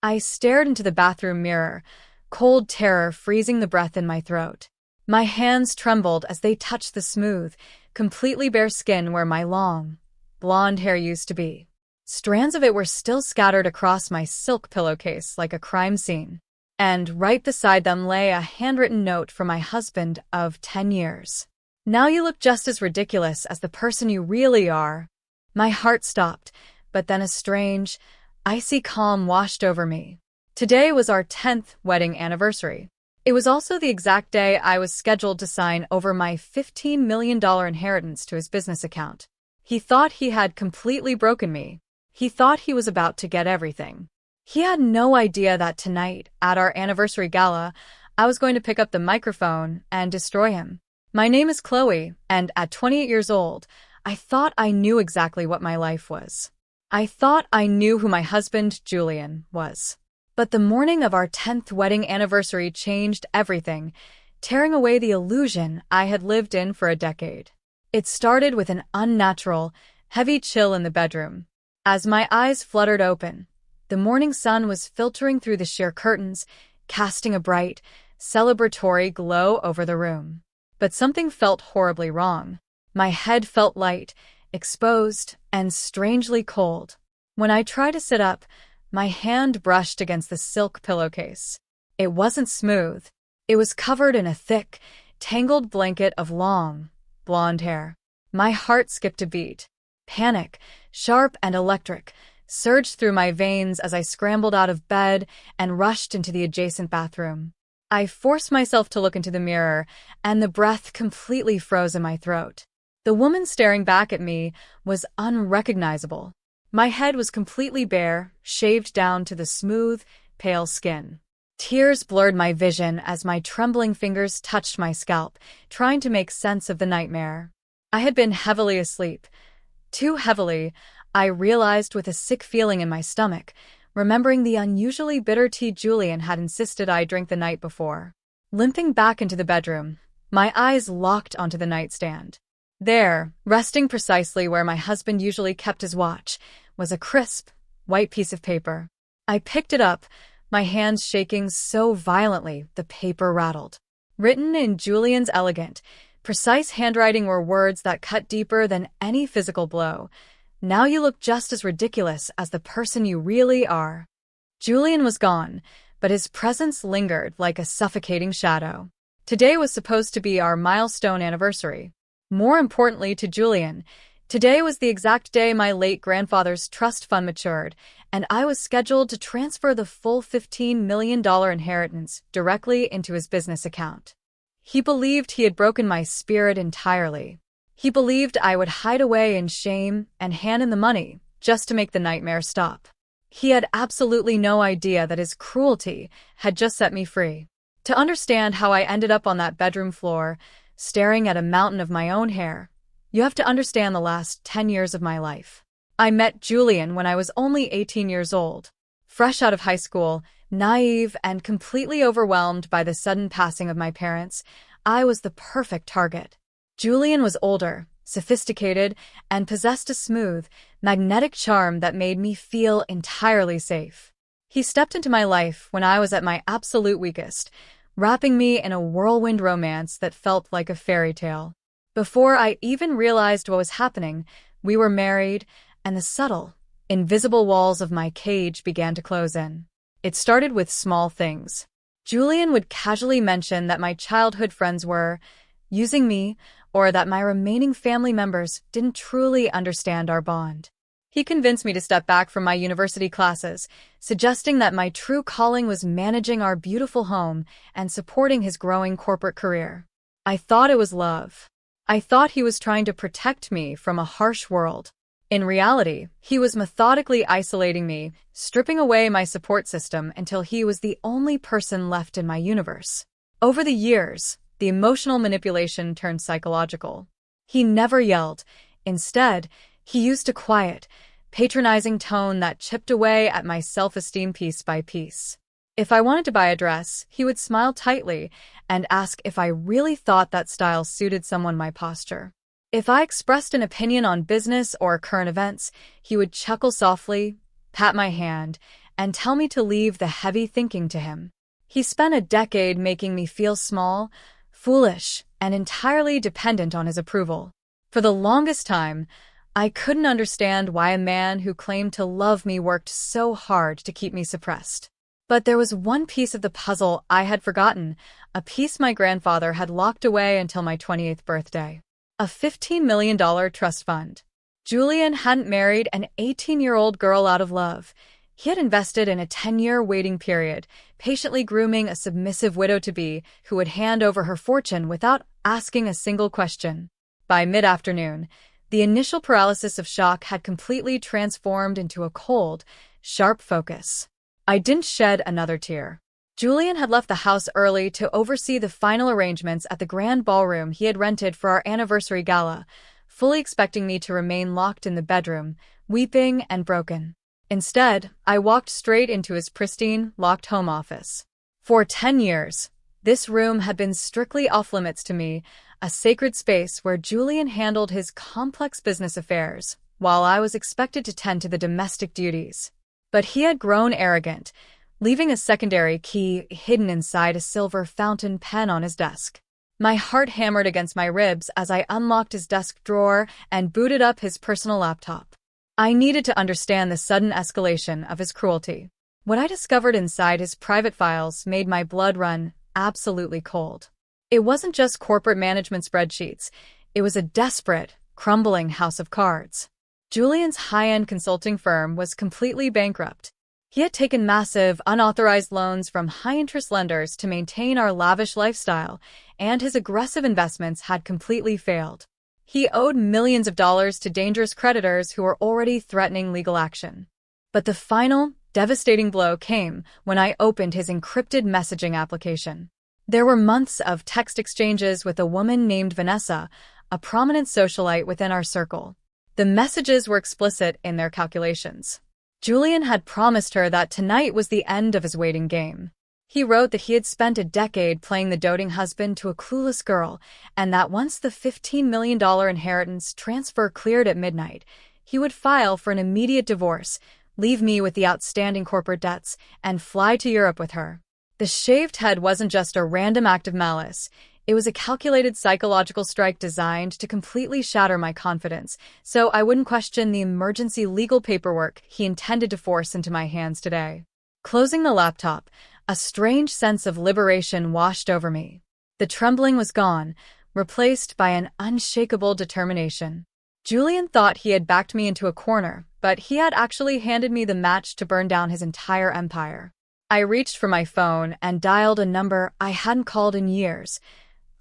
I stared into the bathroom mirror, cold terror freezing the breath in my throat. My hands trembled as they touched the smooth, completely bare skin where my long, blonde hair used to be. Strands of it were still scattered across my silk pillowcase like a crime scene. And right beside them lay a handwritten note from my husband of 10 years. Now you look just as ridiculous as the person you really are. My heart stopped, but then a strange, icy calm washed over me. Today was our 10th wedding anniversary. It was also the exact day I was scheduled to sign over my $15 million inheritance to his business account. He thought he had completely broken me. He thought he was about to get everything. He had no idea that tonight, at our anniversary gala, I was going to pick up the microphone and destroy him. My name is Chloe, and at 28 years old, I thought I knew exactly what my life was. I thought I knew who my husband, Julian, was. But the morning of our 10th wedding anniversary changed everything, tearing away the illusion I had lived in for a decade. It started with an unnatural, heavy chill in the bedroom. As my eyes fluttered open, the morning sun was filtering through the sheer curtains, casting a bright, celebratory glow over the room. But something felt horribly wrong. My head felt light, exposed, and strangely cold. When I tried to sit up, my hand brushed against the silk pillowcase. It wasn't smooth. It was covered in a thick, tangled blanket of long, blonde hair. My heart skipped a beat. Panic, sharp and electric, surged through my veins as I scrambled out of bed and rushed into the adjacent bathroom. I forced myself to look into the mirror, and the breath completely froze in my throat. The woman staring back at me was unrecognizable. My head was completely bare, shaved down to the smooth, pale skin. Tears blurred my vision as my trembling fingers touched my scalp, trying to make sense of the nightmare. I had been heavily asleep. Too heavily, I realized with a sick feeling in my stomach, remembering the unusually bitter tea Julian had insisted I drink the night before. Limping back into the bedroom, my eyes locked onto the nightstand. There, resting precisely where my husband usually kept his watch, was a crisp, white piece of paper. I picked it up, my hands shaking so violently the paper rattled. Written in Julian's elegant, precise handwriting were words that cut deeper than any physical blow. Now you look just as ridiculous as the person you really are. Julian was gone, but his presence lingered like a suffocating shadow. Today was supposed to be our milestone anniversary. More importantly to Julian, today was the exact day my late grandfather's trust fund matured, and I was scheduled to transfer the full $15 million inheritance directly into his business account. He believed he had broken my spirit entirely. He believed I would hide away in shame and hand in the money just to make the nightmare stop. He had absolutely no idea that his cruelty had just set me free. To understand how I ended up on that bedroom floor, staring at a mountain of my own hair, you have to understand the last 10 years of my life. I met Julian when I was only 18 years old. Fresh out of high school, naive and completely overwhelmed by the sudden passing of my parents, I was the perfect target. Julian was older, sophisticated, and possessed a smooth, magnetic charm that made me feel entirely safe. He stepped into my life when I was at my absolute weakest, wrapping me in a whirlwind romance that felt like a fairy tale. Before I even realized what was happening, we were married, and the subtle, invisible walls of my cage began to close in. It started with small things. Julian would casually mention that my childhood friends were using me, or that my remaining family members didn't truly understand our bond. He convinced me to step back from my university classes, suggesting that my true calling was managing our beautiful home and supporting his growing corporate career. I thought it was love. I thought he was trying to protect me from a harsh world. In reality, he was methodically isolating me, stripping away my support system until he was the only person left in my universe. Over the years, the emotional manipulation turned psychological. He never yelled. Instead, he used a quiet, patronizing tone that chipped away at my self-esteem piece by piece. If I wanted to buy a dress, he would smile tightly and ask if I really thought that style suited someone my posture. If I expressed an opinion on business or current events, he would chuckle softly, pat my hand, and tell me to leave the heavy thinking to him. He spent a decade making me feel small, foolish, and entirely dependent on his approval. For the longest time, I couldn't understand why a man who claimed to love me worked so hard to keep me suppressed. But there was one piece of the puzzle I had forgotten, a piece my grandfather had locked away until my 28th birthday. A $15 million trust fund. Julian hadn't married an 18-year-old girl out of love. He had invested in a 10-year waiting period, patiently grooming a submissive widow-to-be who would hand over her fortune without asking a single question. By mid-afternoon, the initial paralysis of shock had completely transformed into a cold, sharp focus. I didn't shed another tear. Julian had left the house early to oversee the final arrangements at the grand ballroom he had rented for our anniversary gala, fully expecting me to remain locked in the bedroom, weeping and broken. Instead, I walked straight into his pristine, locked home office. For 10 years, this room had been strictly off-limits to me, a sacred space where Julian handled his complex business affairs, while I was expected to tend to the domestic duties. But he had grown arrogant, leaving a secondary key hidden inside a silver fountain pen on his desk. My heart hammered against my ribs as I unlocked his desk drawer and booted up his personal laptop. I needed to understand the sudden escalation of his cruelty. What I discovered inside his private files made my blood run absolutely cold. It wasn't just corporate management spreadsheets. It was a desperate, crumbling house of cards. Julian's high-end consulting firm was completely bankrupt. He had taken massive, unauthorized loans from high-interest lenders to maintain our lavish lifestyle, and his aggressive investments had completely failed. He owed millions of dollars to dangerous creditors who were already threatening legal action. But the final, devastating blow came when I opened his encrypted messaging application. There were months of text exchanges with a woman named Vanessa, a prominent socialite within our circle. The messages were explicit in their calculations. Julian had promised her that tonight was the end of his waiting game. He wrote that he had spent a decade playing the doting husband to a clueless girl, and that once the $15 million inheritance transfer cleared at midnight, he would file for an immediate divorce, leave me with the outstanding corporate debts, and fly to Europe with her. The shaved head wasn't just a random act of malice. It was a calculated psychological strike designed to completely shatter my confidence, so I wouldn't question the emergency legal paperwork he intended to force into my hands today. Closing the laptop, a strange sense of liberation washed over me. The trembling was gone, replaced by an unshakable determination. Julian thought he had backed me into a corner, but he had actually handed me the match to burn down his entire empire. I reached for my phone and dialed a number I hadn't called in years.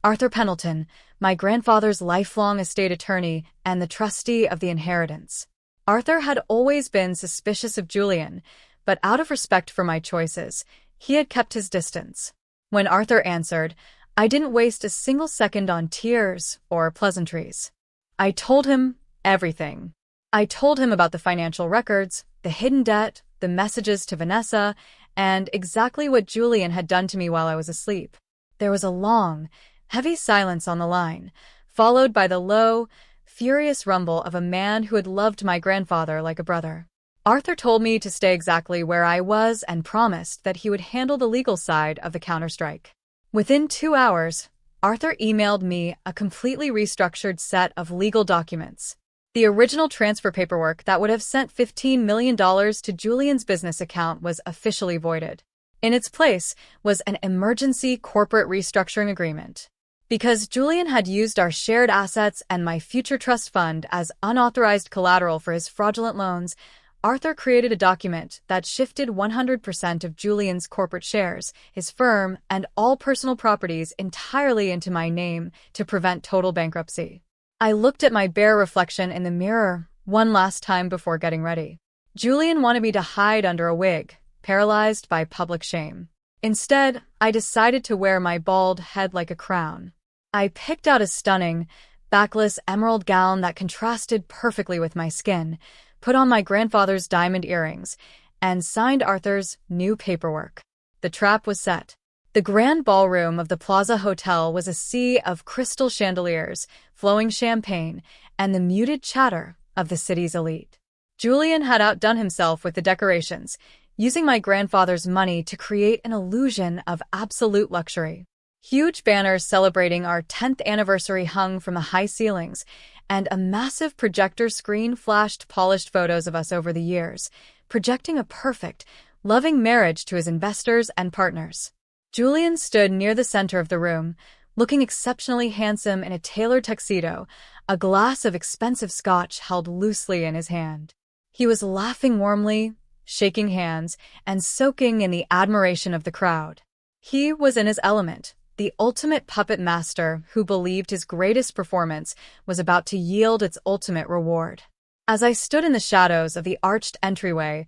Arthur Pendleton, my grandfather's lifelong estate attorney and the trustee of the inheritance. Arthur had always been suspicious of Julian, but out of respect for my choices, he had kept his distance. When Arthur answered, I didn't waste a single second on tears or pleasantries. I told him everything. I told him about the financial records, the hidden debt, the messages to Vanessa, and exactly what Julian had done to me while I was asleep. There was a long, heavy silence on the line, followed by the low, furious rumble of a man who had loved my grandfather like a brother. Arthur told me to stay exactly where I was and promised that he would handle the legal side of the counterstrike. Within 2 hours, Arthur emailed me a completely restructured set of legal documents. The original transfer paperwork that would have sent $15 million to Julian's business account was officially voided. In its place was an emergency corporate restructuring agreement. Because Julian had used our shared assets and my future trust fund as unauthorized collateral for his fraudulent loans, Arthur created a document that shifted 100% of Julian's corporate shares, his firm, and all personal properties entirely into my name to prevent total bankruptcy. I looked at my bare reflection in the mirror one last time before getting ready. Julian wanted me to hide under a wig, paralyzed by public shame. Instead, I decided to wear my bald head like a crown. I picked out a stunning, backless emerald gown that contrasted perfectly with my skin, put on my grandfather's diamond earrings, and signed Arthur's new paperwork. The trap was set. The grand ballroom of the Plaza Hotel was a sea of crystal chandeliers, flowing champagne, and the muted chatter of the city's elite. Julian had outdone himself with the decorations. using my grandfather's money to create an illusion of absolute luxury. Huge banners celebrating our 10th anniversary hung from the high ceilings, and a massive projector screen flashed polished photos of us over the years, projecting a perfect, loving marriage to his investors and partners. Julian stood near the center of the room, looking exceptionally handsome in a tailored tuxedo, a glass of expensive scotch held loosely in his hand. He was laughing warmly, shaking hands, and soaking in the admiration of the crowd. He was in his element, the ultimate puppet master who believed his greatest performance was about to yield its ultimate reward. As I stood in the shadows of the arched entryway,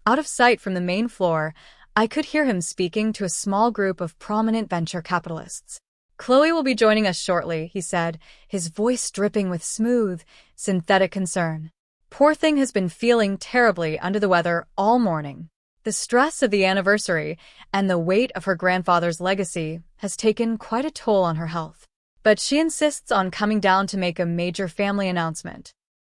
out of sight from the main floor, I could hear him speaking to a small group of prominent venture capitalists. "Chloe will be joining us shortly," he said, his voice dripping with smooth, synthetic concern. "Poor thing has been feeling terribly under the weather all morning. The stress of the anniversary and the weight of her grandfather's legacy has taken quite a toll on her health. But she insists on coming down to make a major family announcement."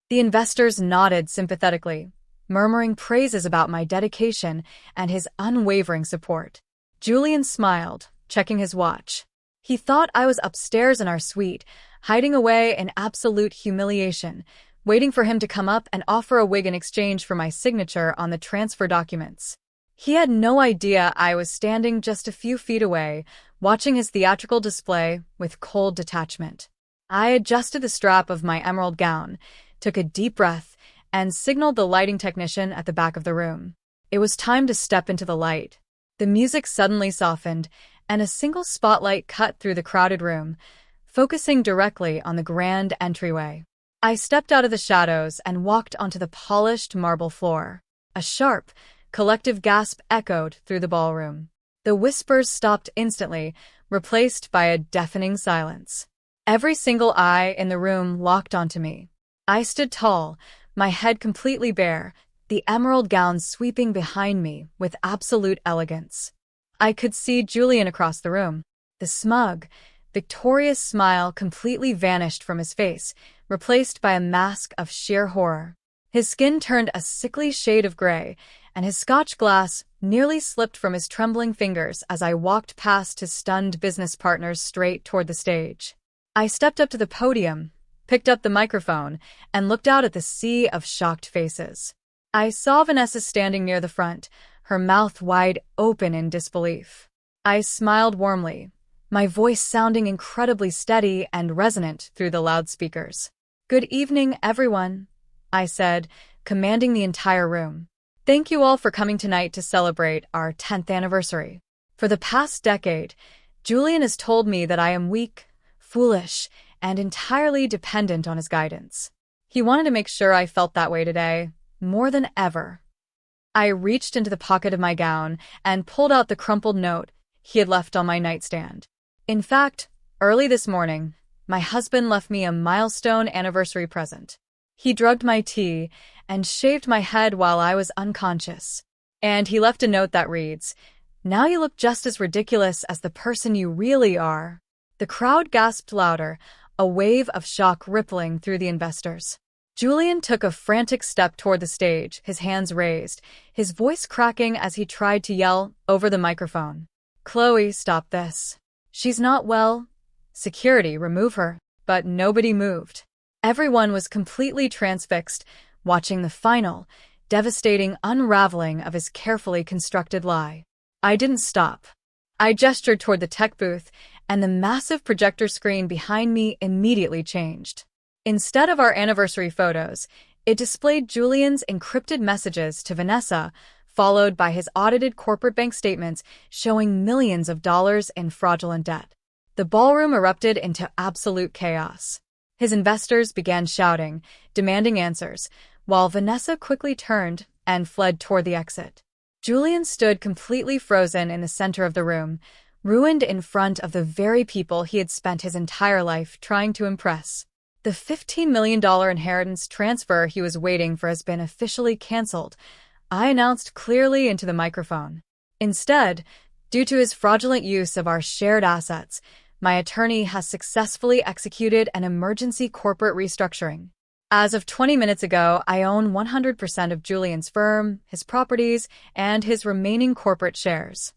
The investors nodded sympathetically, murmuring praises about my dedication and his unwavering support. Julian smiled, checking his watch. He thought I was upstairs in our suite, hiding away in absolute humiliation, waiting for him to come up and offer a wig in exchange for my signature on the transfer documents. He had no idea I was standing just a few feet away, watching his theatrical display with cold detachment. I adjusted the strap of my emerald gown, took a deep breath, and signaled the lighting technician at the back of the room. It was time to step into the light. The music suddenly softened, and a single spotlight cut through the crowded room, focusing directly on the grand entryway. I stepped out of the shadows and walked onto the polished marble floor. A sharp, collective gasp echoed through the ballroom. The whispers stopped instantly, replaced by a deafening silence. Every single eye in the room locked onto me. I stood tall, my head completely bare, the emerald gown sweeping behind me with absolute elegance. I could see Julian across the room. The smug, victorious smile completely vanished from his face, replaced by a mask of sheer horror. His skin turned a sickly shade of gray, and his scotch glass nearly slipped from his trembling fingers as I walked past his stunned business partners straight toward the stage. I stepped up to the podium, picked up the microphone, and looked out at the sea of shocked faces. I saw Vanessa standing near the front, her mouth wide open in disbelief. I smiled warmly, my voice sounding incredibly steady and resonant through the loudspeakers. "Good evening, everyone," I said, commanding the entire room. "Thank you all for coming tonight to celebrate our 10th anniversary. For the past decade, Julian has told me that I am weak, foolish, and entirely dependent on his guidance. He wanted to make sure I felt that way today, more than ever." I reached into the pocket of my gown and pulled out the crumpled note he had left on my nightstand. In fact, early this morning, my husband left me a milestone anniversary present. He drugged my tea and shaved my head while I was unconscious. And he left a note that reads, "Now you look just as ridiculous as the person you really are." The crowd gasped louder, a wave of shock rippling through the investors. Julian took a frantic step toward the stage, his hands raised, his voice cracking as he tried to yell over the microphone. "Chloe, stop this. She's not well. Security, remove her." But nobody moved. Everyone was completely transfixed, watching the final, devastating unraveling of his carefully constructed lie. I didn't stop. I gestured toward the tech booth, and the massive projector screen behind me immediately changed. Instead of our anniversary photos, it displayed Julian's encrypted messages to Vanessa, followed by his audited corporate bank statements showing millions of dollars in fraudulent debt. The ballroom erupted into absolute chaos. His investors began shouting, demanding answers, while Vanessa quickly turned and fled toward the exit. Julian stood completely frozen in the center of the room, ruined in front of the very people he had spent his entire life trying to impress. The $15 million inheritance transfer he was waiting for has been officially canceled, I announced clearly into the microphone. Instead, due to his fraudulent use of our shared assets, my attorney has successfully executed an emergency corporate restructuring. As of 20 minutes ago, I own 100% of Julian's firm, his properties, and his remaining corporate shares.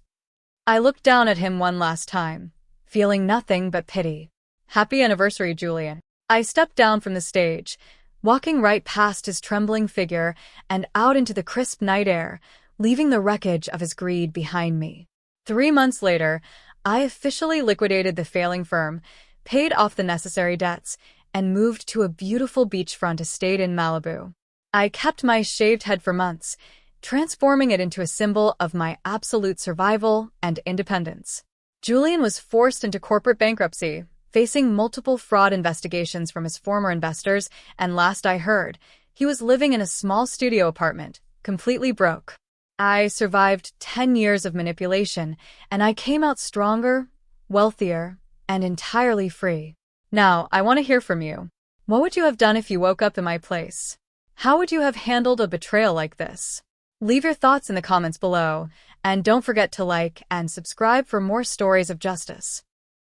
I looked down at him one last time, feeling nothing but pity. Happy anniversary, Julian. I stepped down from the stage, walking right past his trembling figure and out into the crisp night air, leaving the wreckage of his greed behind me. 3 months later, I officially liquidated the failing firm, paid off the necessary debts, and moved to a beautiful beachfront estate in Malibu. I kept my shaved head for months, transforming it into a symbol of my absolute survival and independence. Julian was forced into corporate bankruptcy, facing multiple fraud investigations from his former investors, and last I heard, he was living in a small studio apartment, completely broke. I survived 10 years of manipulation, and I came out stronger, wealthier, and entirely free. Now, I want to hear from you. What would you have done if you woke up in my place? How would you have handled a betrayal like this? Leave your thoughts in the comments below, and don't forget to like and subscribe for more stories of justice.